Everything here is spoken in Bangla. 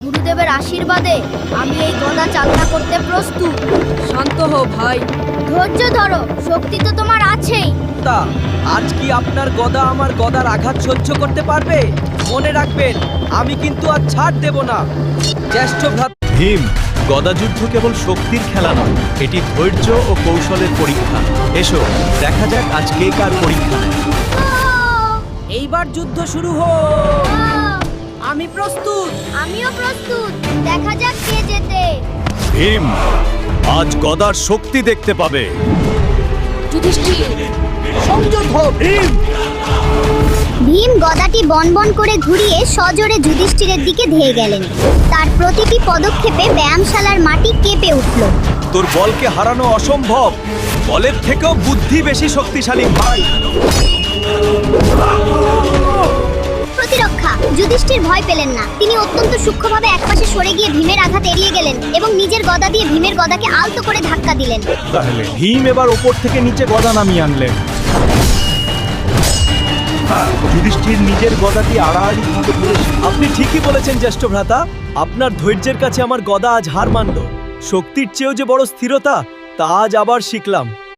গুরুদেবের আশীর্বাদে আমি এই গদা চালনা করতে প্রস্তুত। শান্ত হও ভাই। ধৈর্য ধরো, শক্তি তো তোমার আছেই। তা আজ কি আপনার গদা আমার গদার আঘাত সহ্য করতে পারবে? মনে রাখবেন, আমি কিন্তু আজ ছাড় দেব না। জ্যেষ্ঠ ভ্রাতা ভীম, গদাযুদ্ধ কেবল শক্তির খেলা নয়, এটি ধৈর্য ও কৌশলের পরীক্ষা। এসো দেখা যাক আজ কে কার পরীক্ষা নেয়। এইবার যুদ্ধ শুরু হোক। আমি প্রস্তুত। আমিও প্রস্তুত, দেখা যাক কে জেতে। ভীম, আজ গদার শক্তি দেখতে পাবে। ভীম গদাটি বনবন করে ঘুরিয়ে সজোরে যুধিষ্ঠিরের দিকে ধেয়ে গেলেন। তার প্রতিটি পদক্ষেপে ব্যায়ামশালার মাটি কেঁপে উঠল। তোর বলকে হারানো অসম্ভব, বলের থেকেও বুদ্ধি বেশি শক্তিশালী ভাই। প্রতিরক্ষা। যুধিষ্ঠির ভয় পেলেন না। তিনি অত্যন্ত সূক্ষ্মভাবে একপাশে সরে গিয়ে ভীমের আঘাত এড়িয়ে গেলেন এবং নিজের গদা দিয়ে ভীমের গদাকে আলতো করে ধাক্কা দিলেন। তাহলে ভীম এবার ওপর থেকে নিচে গদা নামিয়ে আনলেন। যুধিষ্ঠির নিজের গদাটি আড়াআড়ি ভাবে ধরে। আপনি ঠিকই বলেছেন জ্যেষ্ঠ ভ্রাতা, আপনার ধৈর্যের কাছে আমার গদা আজ হার মানল। শক্তির চেয়েও যে বড় স্থিরতা, তা আজ আবার শিখলাম।